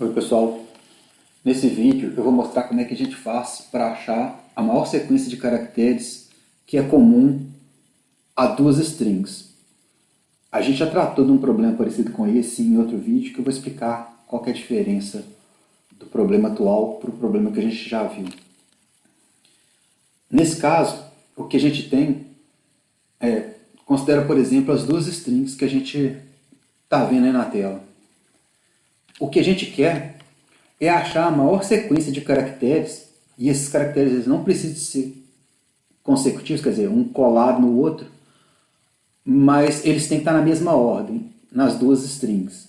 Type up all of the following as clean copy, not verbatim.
Oi pessoal, nesse vídeo eu vou mostrar como é que a gente faz para achar a maior sequência de caracteres que é comum a duas strings. A gente já tratou de um problema parecido com esse em outro vídeo que eu vou explicar qual que é a diferença do problema atual para o problema que a gente já viu. Nesse caso, o que a gente tem considera, por exemplo, as duas strings que a gente está vendo aí na tela. O que a gente quer é achar a maior sequência de caracteres, e esses caracteres eles não precisam ser consecutivos, quer dizer, um colado no outro, mas eles têm que estar na mesma ordem, nas duas strings.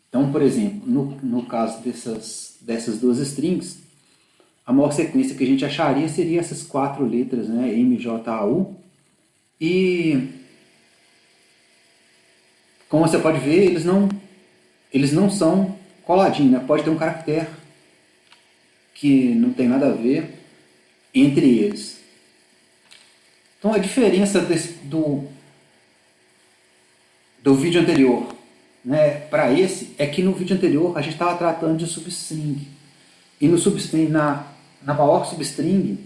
Então, por exemplo, no caso dessas duas strings, a maior sequência que a gente acharia seria essas quatro letras, né, M, J, A, U, e como você pode ver, eles não são coladinhos, né? Pode ter um caractere que não tem nada a ver entre eles. Então a diferença do vídeo anterior, né, para esse é que no vídeo anterior a gente estava tratando de substring. E no substring, na maior substring,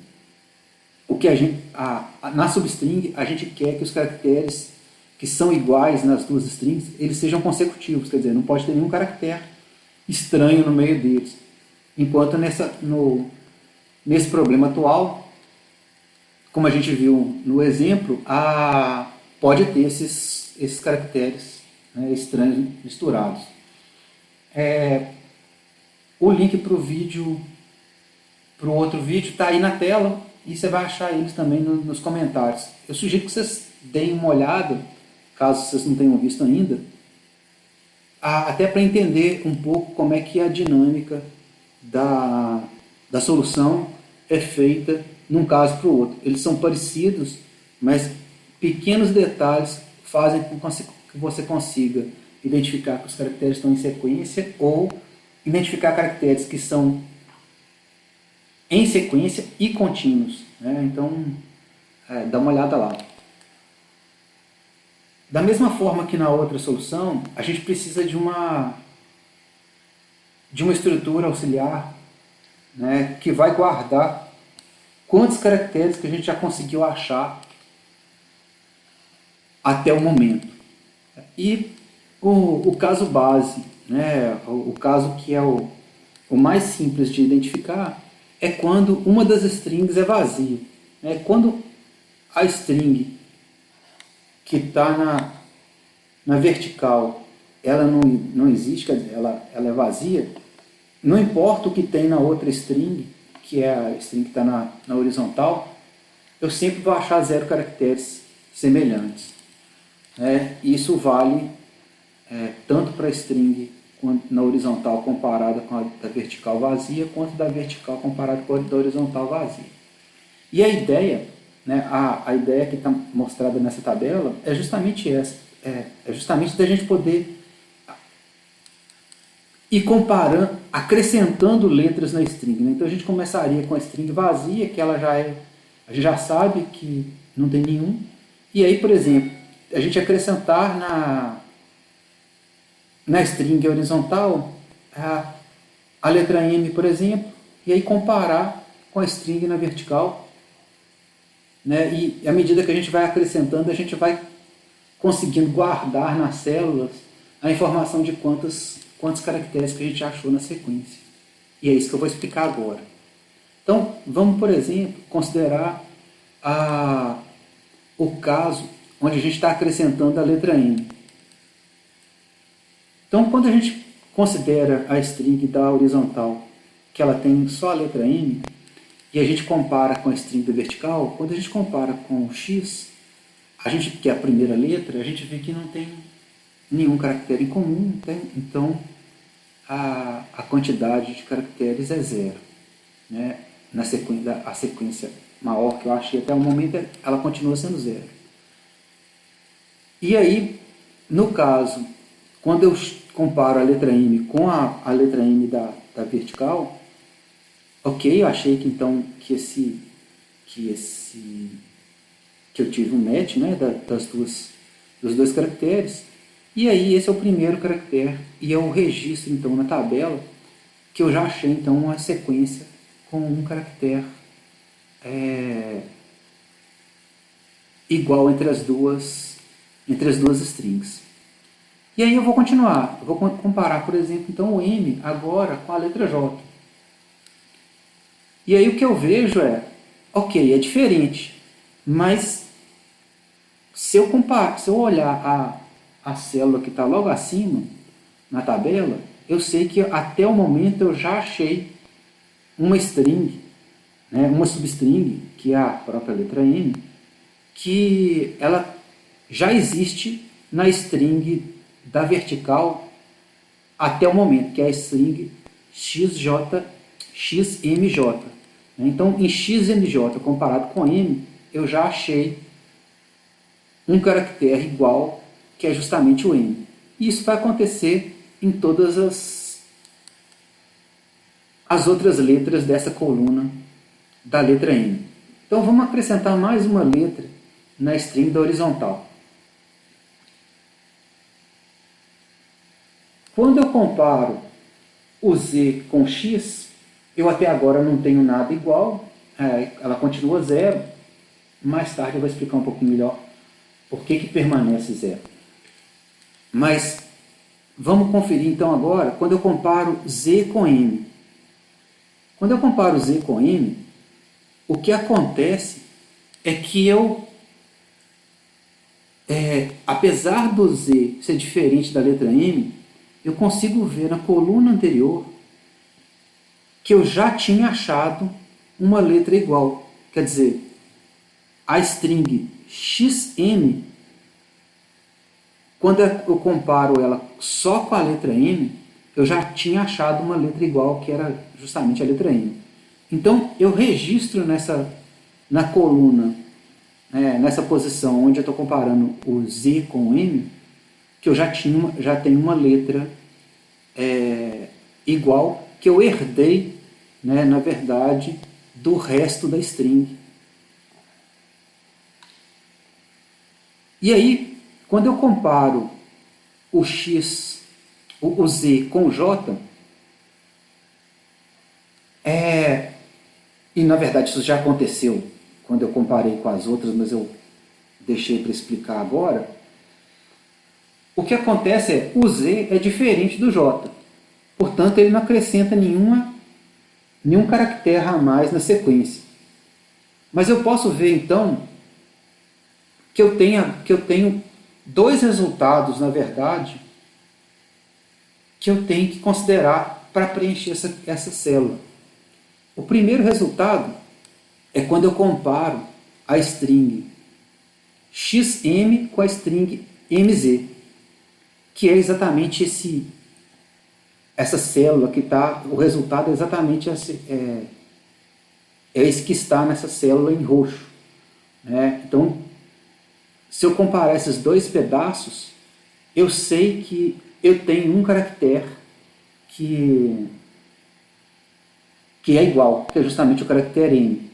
na substring a gente quer que os caracteres que são iguais nas duas strings, eles sejam consecutivos, quer dizer, não pode ter nenhum caractere estranho no meio deles. Enquanto nesse problema atual, como a gente viu no exemplo, pode ter esses caracteres, né, estranhos misturados. O link para o outro vídeo está aí na tela e você vai achar eles também nos comentários. Eu sugiro que vocês deem uma olhada, caso vocês não tenham visto ainda, até para entender um pouco como é que a dinâmica da solução é feita num caso para o outro. Eles são parecidos, mas pequenos detalhes fazem com que você consiga identificar que os caracteres estão em sequência ou identificar caracteres que são em sequência e contínuos, né? Então, dá uma olhada lá. Da mesma forma que na outra solução, a gente precisa de uma estrutura auxiliar, né, que vai guardar quantos caracteres que a gente já conseguiu achar até o momento. E o caso base, né, o caso que é o mais simples de identificar, é quando uma das strings é vazia. Quando a string que está na vertical, ela não existe, quer dizer, ela é vazia, não importa o que tem na outra string, que é a string que está na horizontal, eu sempre vou achar 0 caracteres semelhantes. Isso vale tanto para a string na horizontal comparada com a da vertical vazia, quanto da vertical comparada com a da horizontal vazia. E a ideia, né, a ideia que está mostrada nessa tabela é justamente essa, é justamente da gente poder ir comparando, acrescentando letras na string, né? Então a gente começaria com a string vazia, que ela a gente já sabe que não tem nenhum, e aí, por exemplo, a gente acrescentar na string horizontal a letra M, por exemplo, e aí comparar com a string na vertical, né? E à medida que a gente vai acrescentando, a gente vai conseguindo guardar nas células a informação de quantos caracteres que a gente achou na sequência. E é isso que eu vou explicar agora. Então, vamos, por exemplo, considerar o caso onde a gente está acrescentando a letra M. Então, quando a gente considera a string da horizontal, que ela tem só a letra M, e a gente compara com a string da vertical, quando a gente compara com o X, que é a primeira letra, a gente vê que não tem nenhum caractere em comum, então a quantidade de caracteres é 0. Né? A sequência maior que eu achei até o momento, ela continua sendo 0. E aí, no caso, quando eu comparo a letra M com a letra M da vertical, ok, eu achei que então que eu tive um match, né, dos dois caracteres, E aí esse é o primeiro caractere, e eu registro então na tabela que eu já achei então uma sequência com um caractere igual entre as duas strings. E aí eu vou continuar, eu vou comparar, por exemplo, então o M agora com a letra J. E aí o que eu vejo é, ok, é diferente, mas se eu olhar a célula que está logo acima, na tabela, eu sei que até o momento eu já achei uma string, né, uma substring, que é a própria letra M, que ela já existe na string da vertical até o momento, que é a string XMJ. Então, em XMJ comparado com M, eu já achei um caractere igual, que é justamente o M. E isso vai acontecer em todas as outras letras dessa coluna da letra M. Então, vamos acrescentar mais uma letra na string da horizontal. Quando eu comparo o Z com X, eu até agora não tenho nada igual, ela continua zero. Mais tarde eu vou explicar um pouquinho melhor por que permanece zero. Mas vamos conferir então agora quando eu comparo Z com M. Quando eu comparo Z com M, o que acontece é que apesar do Z ser diferente da letra M, eu consigo ver na coluna anterior que eu já tinha achado uma letra igual. Quer dizer, a string XM, quando eu comparo ela só com a letra M, eu já tinha achado uma letra igual, que era justamente a letra M. Então, eu registro na coluna, nessa posição onde eu estou comparando o Z com o M, que eu já tenho uma letra igual, que eu herdei, né, na verdade, do resto da string. E aí, quando eu comparo o X, o Z com o J, e na verdade isso já aconteceu quando eu comparei com as outras, mas eu deixei para explicar agora. O que acontece é, o Z é diferente do J, portanto ele não acrescenta nenhum caractere a mais na sequência. Mas eu posso ver então que eu tenho dois resultados, na verdade, que eu tenho que considerar para preencher essa célula. O primeiro resultado é quando eu comparo a string XM com a string MZ, que é exatamente essa célula que está, o resultado é exatamente esse que está nessa célula em roxo. Né? Então, se eu comparar esses dois pedaços, eu sei que eu tenho um caractere que é igual, que é justamente o caractere M.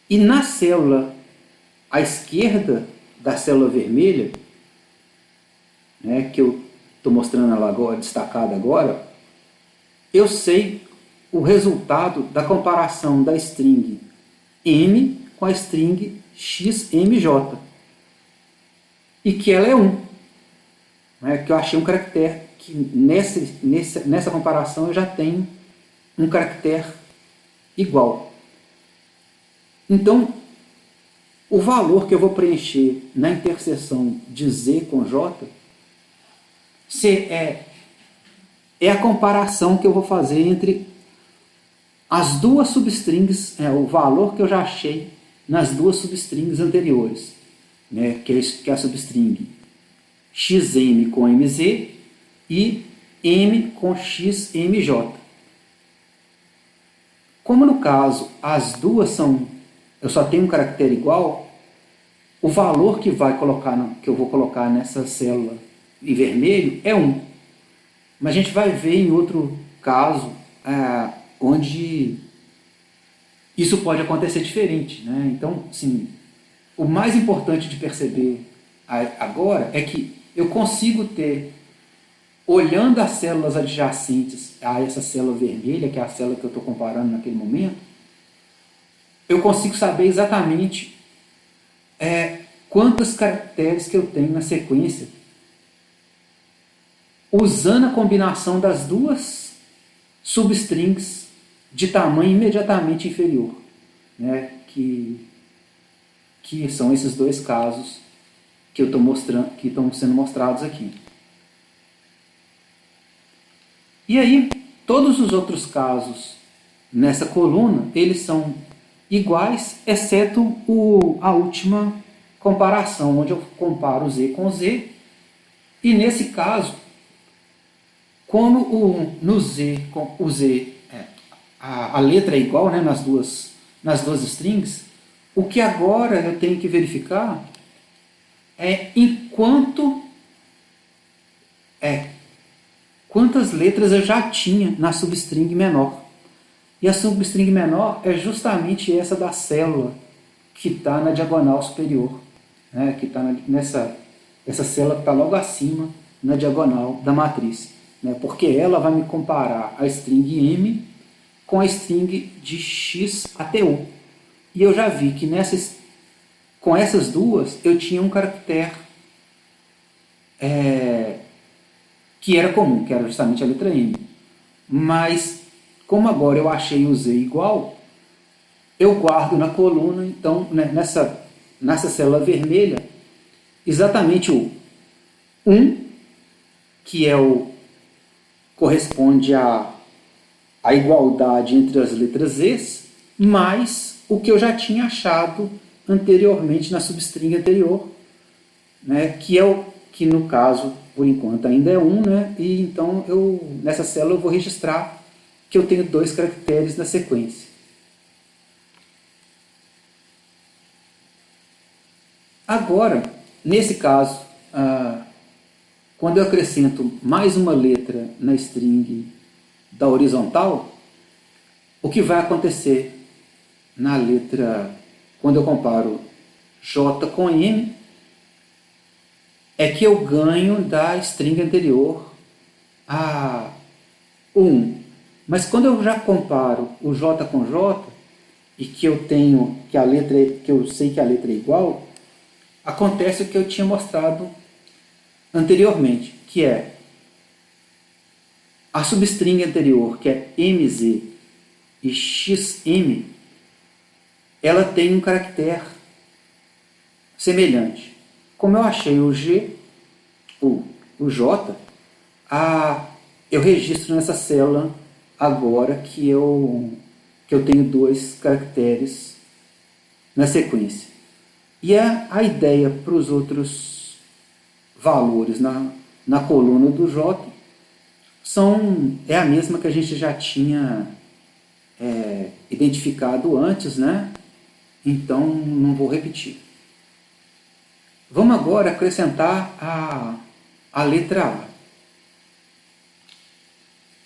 E na célula à esquerda da célula vermelha, né, que eu estou mostrando ela agora, destacada agora, eu sei o resultado da comparação da string M com a string XMJ. E que ela é 1. Né, que eu achei um caractere que nessa comparação eu já tenho um caractere igual. Então, o valor que eu vou preencher na interseção de Z com J é a comparação que eu vou fazer entre as duas substrings, o valor que eu já achei nas duas substrings anteriores, né, que é a substring XM com MZ e M com XMJ. Como no caso as duas eu só tenho um caractere igual, o valor que eu vou colocar nessa célula em vermelho é 1. Mas a gente vai ver em outro caso onde isso pode acontecer diferente. Né? Então, sim, o mais importante de perceber agora é que eu consigo ter, olhando as células adjacentes a essa célula vermelha, que é a célula que eu estou comparando naquele momento, eu consigo saber exatamente quantos caracteres que eu tenho na sequência, usando a combinação das duas substrings de tamanho imediatamente inferior, né? que são esses dois casos que eu estou mostrando, que estão sendo mostrados aqui. E aí, todos os outros casos nessa coluna, eles são iguais, exceto a última comparação, onde eu comparo Z com Z. E nesse caso, como no Z, o Z, a letra é igual, né, nas duas strings, o que agora eu tenho que verificar é quantas letras eu já tinha na substring menor. E a substring menor é justamente essa da célula que está na diagonal superior, né, que está essa célula que está logo acima na diagonal da matriz, né, porque ela vai me comparar a string M com a string de X até U. E eu já vi que com essas duas eu tinha um caractere que era comum, que era justamente a letra M. Mas, como agora eu achei o Z igual, eu guardo na coluna, então, né, nessa célula vermelha, exatamente o 1, que corresponde à igualdade entre as letras Z, mais o que eu já tinha achado anteriormente na substring anterior, né, que no caso, por enquanto, ainda é 1, né, e então nessa célula eu vou registrar que eu tenho 2 caracteres na sequência. Agora, nesse caso, quando eu acrescento mais uma letra na string da horizontal, o que vai acontecer na letra, quando eu comparo J com M, é que eu ganho da string anterior a 1. Mas quando eu já comparo o J com J, e que eu tenho que eu sei que a letra é igual, acontece o que eu tinha mostrado anteriormente, que é a substring anterior, que é MZ e XM, ela tem um caractere semelhante. Como eu achei o G, o J, eu registro nessa célula agora que eu tenho 2 caracteres na sequência. E a ideia para os outros valores na coluna do J é a mesma que a gente já tinha identificado antes, né? Então não vou repetir. Vamos agora acrescentar a letra A.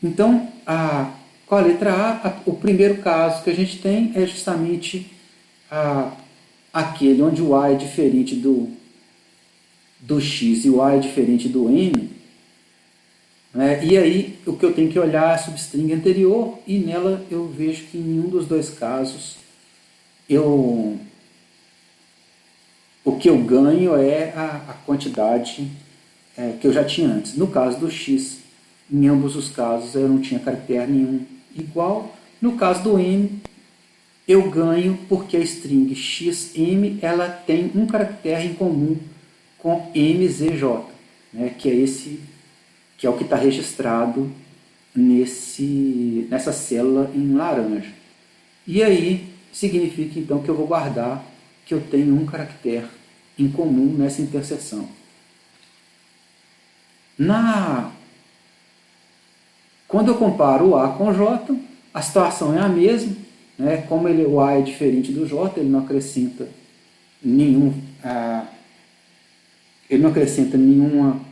Então, com a letra A, o primeiro caso que a gente tem é justamente aquele onde o A é diferente do X e o A é diferente do M. E aí, o que eu tenho que olhar é a substring anterior, e nela eu vejo que em nenhum dos dois casos o que eu ganho é a quantidade que eu já tinha antes. No caso do X, em ambos os casos eu não tinha caractere nenhum igual. No caso do M, eu ganho porque a string XM ela tem um caractere em comum com MZJ, né, que é o que está registrado nessa célula em laranja. E aí significa então que eu vou guardar que eu tenho um caractere em comum nessa interseção. Quando eu comparo o A com o J, a situação é a mesma, né? Como o A é diferente do J, ele não acrescenta nenhuma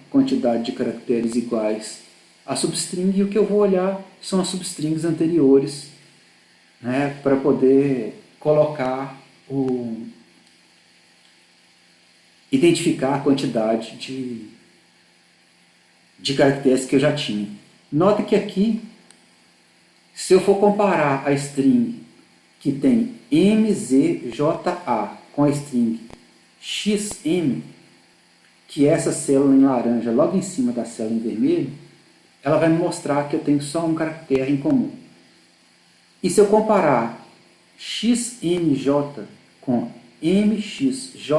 quantidade de caracteres iguais à substring, e o que eu vou olhar são as substrings anteriores, né, para poder colocar identificar a quantidade de caracteres que eu já tinha. Nota que aqui, se eu for comparar a string que tem MZJA com a string XM, que é essa célula em laranja logo em cima da célula em vermelho, ela vai me mostrar que eu tenho só um caractere em comum. E se eu comparar XMJ com MXJ,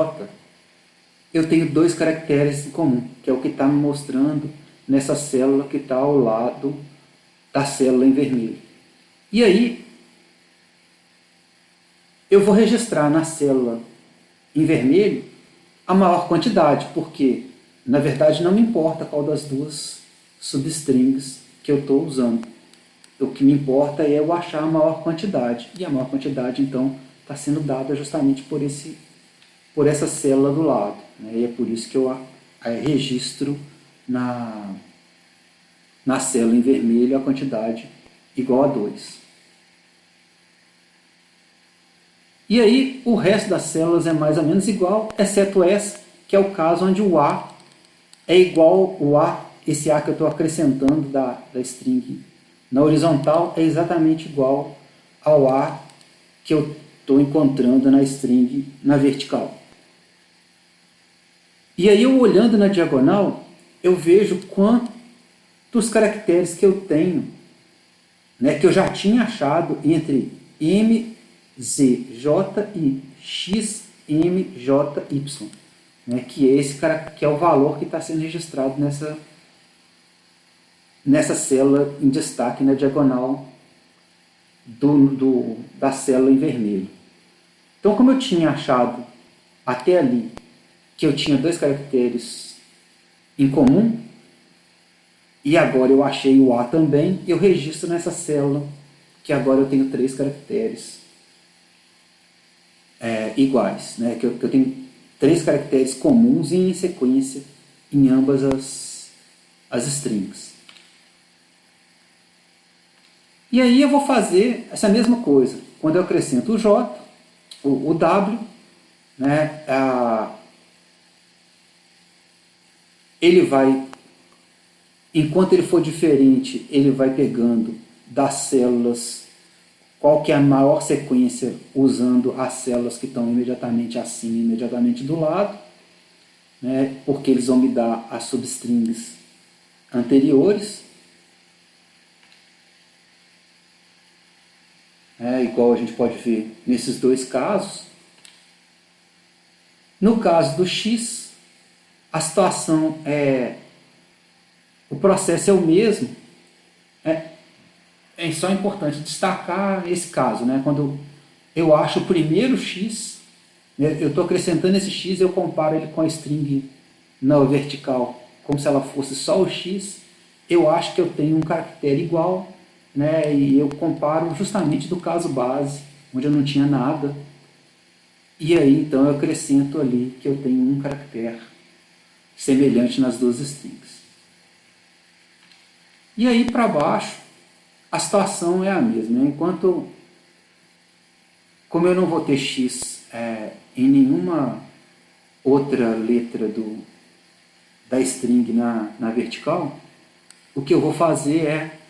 eu tenho dois caracteres em comum, que é o que está me mostrando nessa célula que está ao lado da célula em vermelho. E aí, eu vou registrar na célula em vermelho a maior quantidade, porque, na verdade, não me importa qual das duas substrings que eu estou usando. O que me importa é eu achar a maior quantidade. E a maior quantidade, então, está sendo dada justamente por essa célula do lado. Né? E é por isso que eu registro na célula em vermelho a quantidade igual a 2. E aí, o resto das células é mais ou menos igual, exceto essa, que é o caso onde o A é igual o A, esse A que eu estou acrescentando da string na horizontal é exatamente igual ao A que eu estou encontrando na string na vertical. E aí, eu olhando na diagonal, eu vejo quantos caracteres que eu tenho, né, que eu já tinha achado entre MZJ e XMJY, né, que é esse cara, que é o valor que está sendo registrado nessa célula em destaque na diagonal da célula em vermelho. Então, como eu tinha achado até ali que eu tinha dois caracteres em comum, e agora eu achei o A também, eu registro nessa célula que agora eu tenho 3 caracteres iguais, né? que eu tenho 3 caracteres comuns e em sequência em ambas as strings. E aí eu vou fazer essa mesma coisa. Quando eu acrescento o J, o W, né, ele vai, enquanto ele for diferente, ele vai pegando das células qual que é a maior sequência usando as células que estão imediatamente acima e imediatamente do lado, né, porque eles vão me dar as substrings anteriores. Igual a gente pode ver nesses dois casos. No caso do X, a situação o processo é o mesmo. É só importante destacar esse caso, né? Quando eu acho o primeiro X, né, eu estou acrescentando esse X, eu comparo ele com a string na vertical, como se ela fosse só o X, eu acho que eu tenho um caractere igual, né, e eu comparo justamente do caso base, onde eu não tinha nada, e aí então eu acrescento ali que eu tenho um caractere semelhante nas duas strings. E aí para baixo, a situação é a mesma, né? Como eu não vou ter X em nenhuma outra letra da string na vertical, o que eu vou fazer é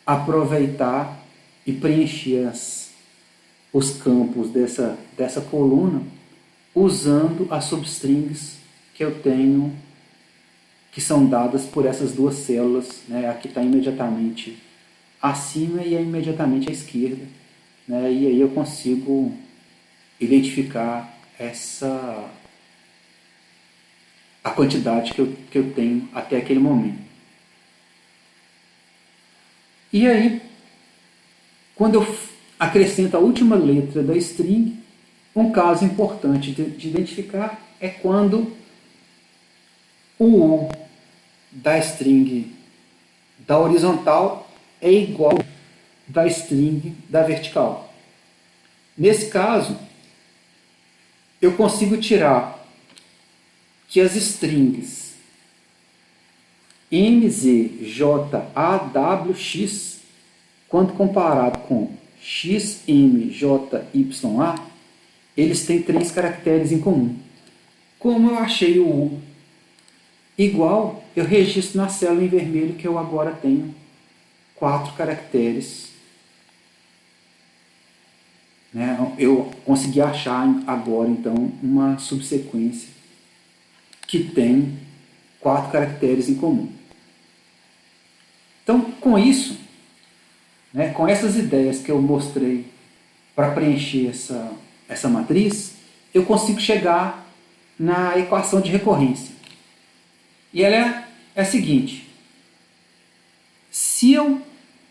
aproveitar e preencher os campos dessa coluna usando as substrings que eu tenho, que são dadas por essas duas células, né? A que está imediatamente acima e imediatamente à esquerda, né? E aí eu consigo identificar a quantidade que eu tenho até aquele momento. E aí, quando eu acrescento a última letra da string, um caso importante de identificar é quando o U da string da horizontal é igual da string da vertical. Nesse caso, eu consigo tirar que as strings MZJAWX, quando comparado com XMJYA, eles têm 3 caracteres em comum. Como eu achei o U igual, eu registro na célula em vermelho que eu agora tenho 4 caracteres. Né? Eu consegui achar agora, então, uma subsequência que tem 4 caracteres em comum. Então, com isso, né, com essas ideias que eu mostrei para preencher essa matriz, eu consigo chegar na equação de recorrência. E ela é a seguinte: se eu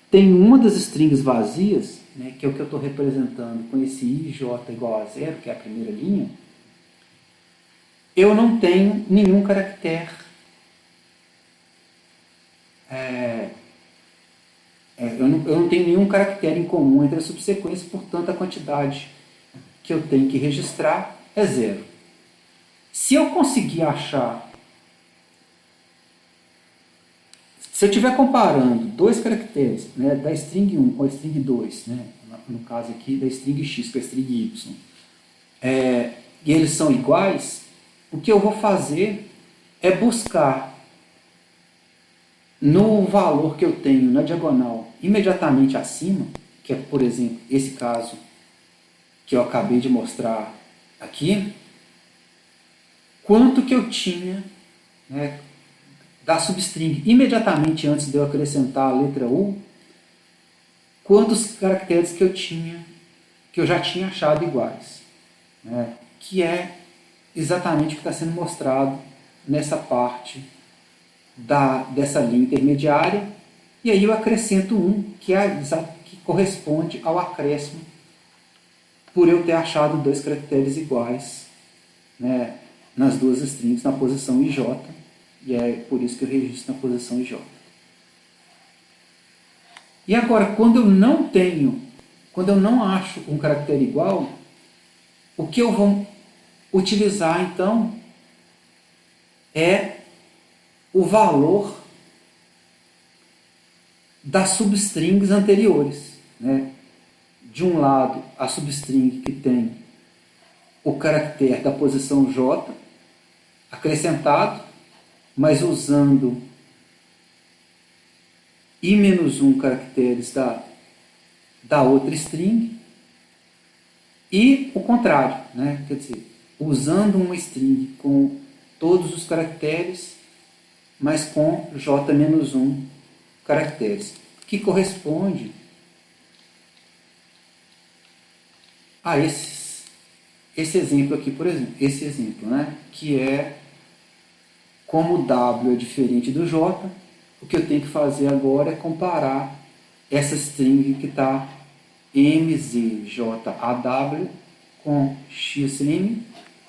tenho uma das strings vazias, né, que é o que eu estou representando com esse ij igual a 0, que é a primeira linha, eu não tenho nenhum caractere. Eu não tenho nenhum caractere em comum entre as subsequências, portanto a quantidade que eu tenho que registrar é 0. Se eu conseguir achar, se eu estiver comparando dois caracteres, né, da string 1 com a string 2, né, no caso aqui da string x com a string y, e eles são iguais, o que eu vou fazer é buscar no valor que eu tenho na diagonal imediatamente acima, que é, por exemplo, esse caso que eu acabei de mostrar aqui, quanto que eu tinha, né, da substring imediatamente antes de eu acrescentar a letra U, quantos caracteres que eu tinha, que eu já tinha achado iguais, né, que é exatamente o que está sendo mostrado nessa parte dessa linha intermediária, e aí eu acrescento 1, que corresponde ao acréscimo por eu ter achado 2 caracteres iguais, né, nas duas strings na posição IJ, e é por isso que eu registro na posição IJ. E agora, quando eu não acho um caractere igual, o que eu vou utilizar então é o valor das substrings anteriores, né? De um lado, a substring que tem o caractere da posição J acrescentado, mas usando i-1 caracteres da outra string, e o contrário, né? Quer dizer, usando uma string com todos os caracteres, mas com j-1 caracteres, que corresponde a esse exemplo aqui, por exemplo, esse exemplo, né? Que é como o W é diferente do J, o que eu tenho que fazer agora é comparar essa string que está mzjaw com xm,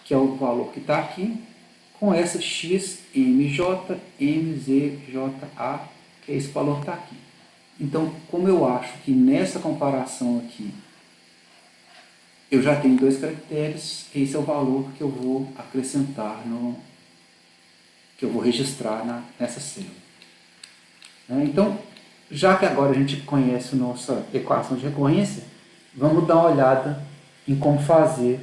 que é o valor que está aqui, com essa xmj, mzja, que é esse valor que está aqui. Então, como eu acho que nessa comparação aqui eu já tenho 2 caracteres, esse é o valor que eu vou acrescentar, que eu vou registrar nessa célula. Então, já que agora a gente conhece a nossa equação de recorrência, vamos dar uma olhada em como fazer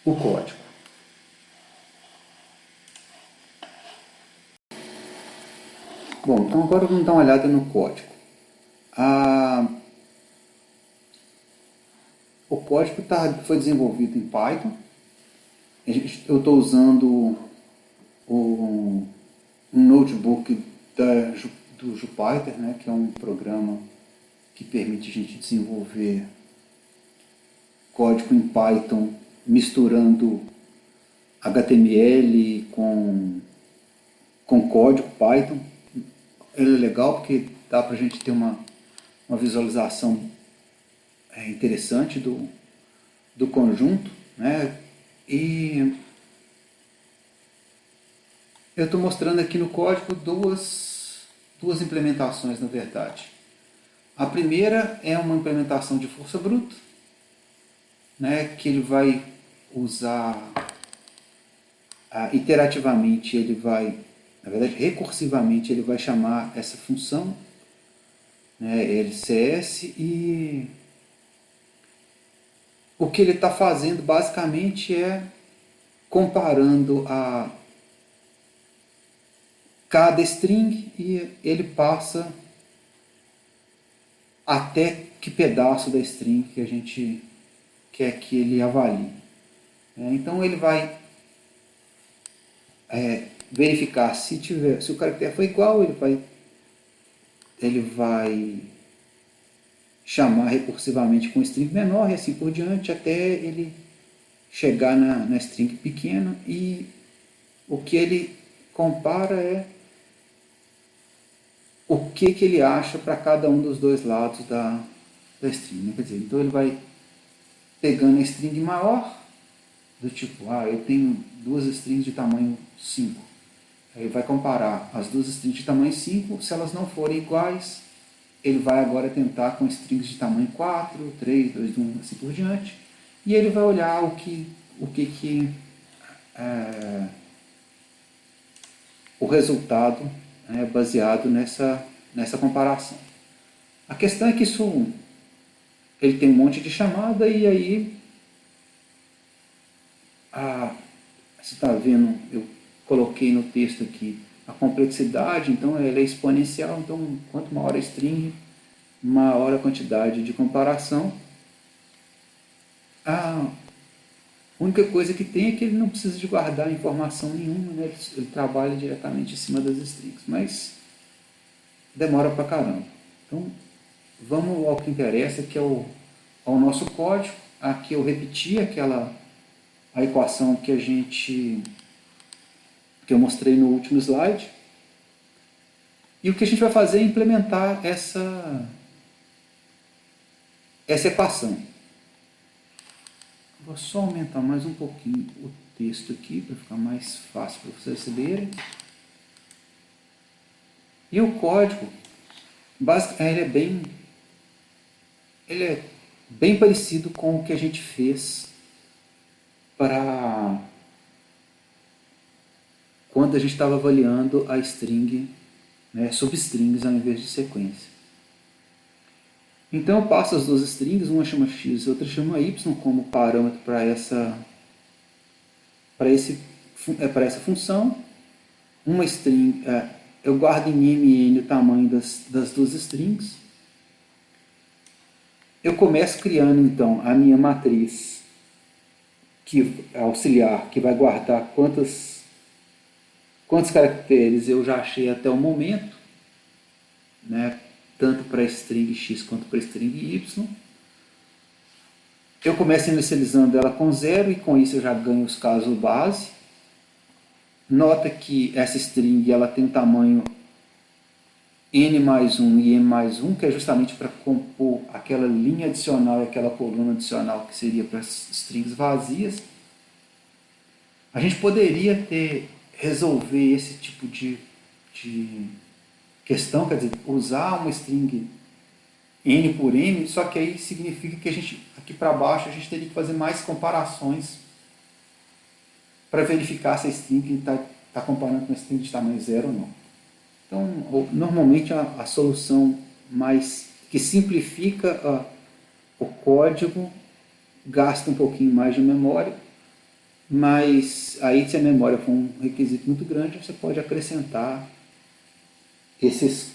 o código. Bom, então agora vamos dar uma olhada no código. O código foi desenvolvido em Python. Eu estou usando um notebook do Jupyter, né, que é um programa que permite a gente desenvolver código em Python misturando HTML com código Python. Ele é legal porque dá para a gente ter uma visualização interessante do conjunto, né? E eu estou mostrando aqui no código duas implementações, na verdade. A primeira é uma implementação de força bruta, né, que ele vai usar iterativamente, ele vai, na verdade, recursivamente, ele vai chamar essa função, né, LCS, e o que ele está fazendo basicamente é comparando a cada string e ele passa até que pedaço da string que a gente quer que ele avalie. Então ele vai verificar se o caractere for igual, ele vai chamar recursivamente com string menor e assim por diante até ele chegar na string pequena, e o que ele compara é o que ele acha para cada um dos dois lados da string. Né? Quer dizer, então ele vai pegando a string maior, do tipo, eu tenho duas strings de tamanho 5. Aí ele vai comparar as duas strings de tamanho 5, se elas não forem iguais, ele vai agora tentar com strings de tamanho 4, 3, 2, 1, assim por diante, e ele vai olhar o resultado baseado nessa comparação. A questão é que ele tem um monte de chamada, e aí você está vendo, eu coloquei no texto aqui a complexidade, então ela é exponencial, então quanto maior a string, maior a quantidade de comparação. A única coisa que tem é que ele não precisa de guardar informação nenhuma, né? Ele trabalha diretamente em cima das strings, mas demora pra caramba. Então vamos ao que interessa, que é ao nosso código. Aqui eu repeti a equação que eu mostrei no último slide. E o que a gente vai fazer é implementar essa equação. Vou só aumentar mais um pouquinho o texto aqui para ficar mais fácil para vocês lerem. E o código, basicamente, ele é bem parecido com o que a gente fez para quando a gente estava avaliando a string, substrings ao invés de sequência. Então eu passo as duas strings, uma chama x e outra chama y, como parâmetro para essa função. Uma string, eu guardo em m e n o tamanho das duas strings. Eu começo criando então a minha matriz auxiliar, que vai guardar quantos caracteres eu já achei até o momento, tanto para string x quanto para string y. Eu começo inicializando ela com 0 e com isso eu já ganho os casos base. Nota que essa string ela tem um tamanho n mais 1 e m mais 1, que é justamente para compor aquela linha adicional e aquela coluna adicional que seria para as strings vazias. A gente poderia resolver esse tipo de questão, quer dizer, usar uma string n por m, só que aí significa que aqui para baixo a gente teria que fazer mais comparações para verificar se a string está comparando com a string de tamanho 0 ou não. Então, normalmente a solução que simplifica o código gasta um pouquinho mais de memória, mas aí se a memória for um requisito muito grande, você pode acrescentar essas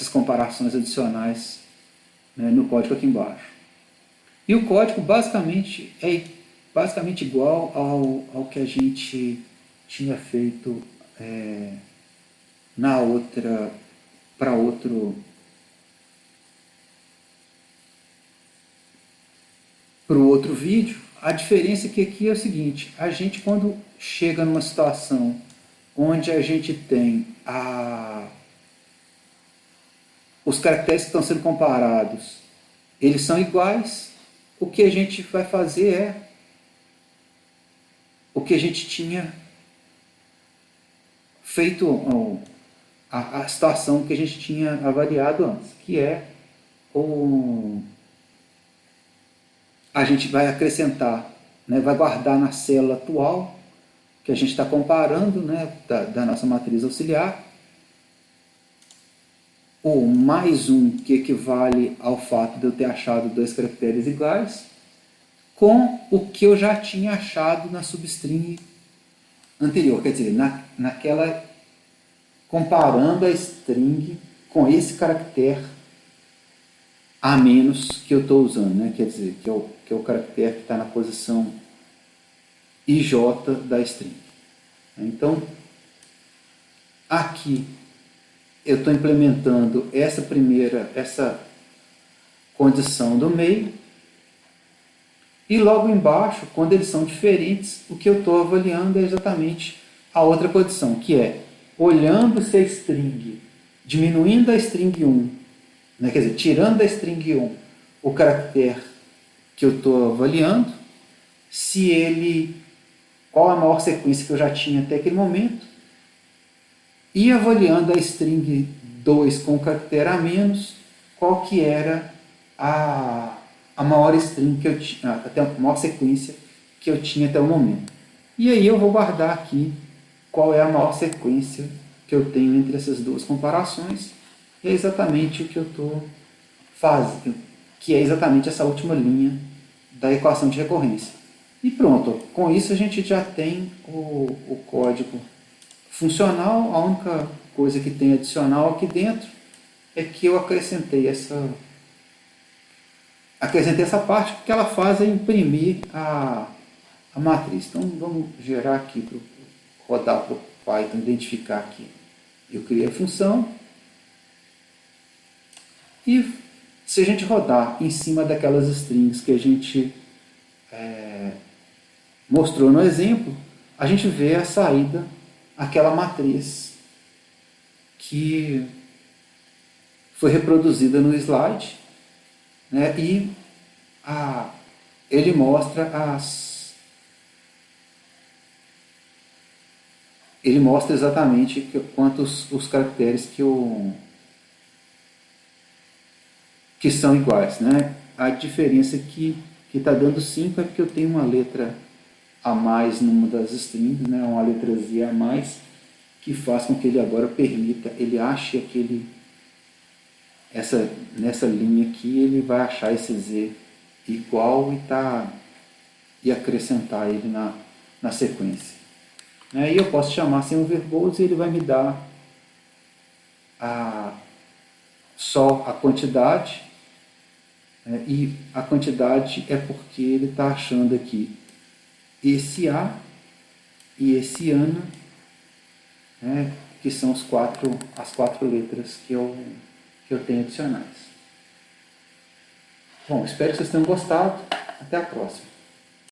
comparações adicionais no código aqui embaixo. E o código basicamente é igual ao que a gente tinha feito para outro vídeo. A diferença é que aqui é o seguinte: a gente, quando chega numa situação onde a gente tem os caracteres que estão sendo comparados, eles são iguais, o que a gente vai fazer é o que a gente tinha feito, a situação que a gente tinha avaliado antes, que é a gente vai acrescentar, vai guardar na célula atual que a gente está comparando, da nossa matriz auxiliar, o mais um, que equivale ao fato de eu ter achado dois caracteres iguais, com o que eu já tinha achado na substring anterior, quer dizer, naquela comparando a string com esse caractere a menos que eu estou usando, né? Quer dizer, que é o caractere que está na posição IJ da string. Então, aqui eu estou implementando essa condição do meio, e logo embaixo, quando eles são diferentes, o que eu estou avaliando é exatamente a outra condição, que é olhando se a string, diminuindo a string 1, né, quer dizer, tirando da string 1 o caractere que eu estou avaliando, se ele, qual a maior sequência que eu já tinha até aquele momento, e avaliando a string 2 com o caractere a menos, qual que era a maior string que eu tinha, até a maior sequência que eu tinha até o momento. E aí eu vou guardar aqui qual é a maior sequência que eu tenho entre essas duas comparações, e é exatamente o que eu estou fazendo, que é exatamente essa última linha da equação de recorrência. E pronto, com isso a gente já tem o código funcional. A única coisa que tem adicional aqui dentro é que eu acrescentei essa parte, porque ela faz é imprimir a matriz. Então vamos gerar aqui, rodar para o Python, identificar aqui. Eu criei a função, e se a gente rodar em cima daquelas strings que a gente mostrou no exemplo, a gente vê a saída, aquela matriz que foi reproduzida no slide, né? E ele mostra exatamente quantos os caracteres que são iguais, né? A diferença que está dando 5 é porque eu tenho uma letra a mais numa das strings, né? Uma letra Z a mais, que faz com que ele agora permita, ele ache nessa linha aqui, ele vai achar esse Z igual e acrescentar ele na sequência. Aí eu posso chamar sem o verbose, e ele vai me dar só a quantidade, e a quantidade é porque ele está achando aqui esse A e esse ANA, né, que são as quatro letras que eu tenho adicionais. Bom, espero que vocês tenham gostado. Até a próxima.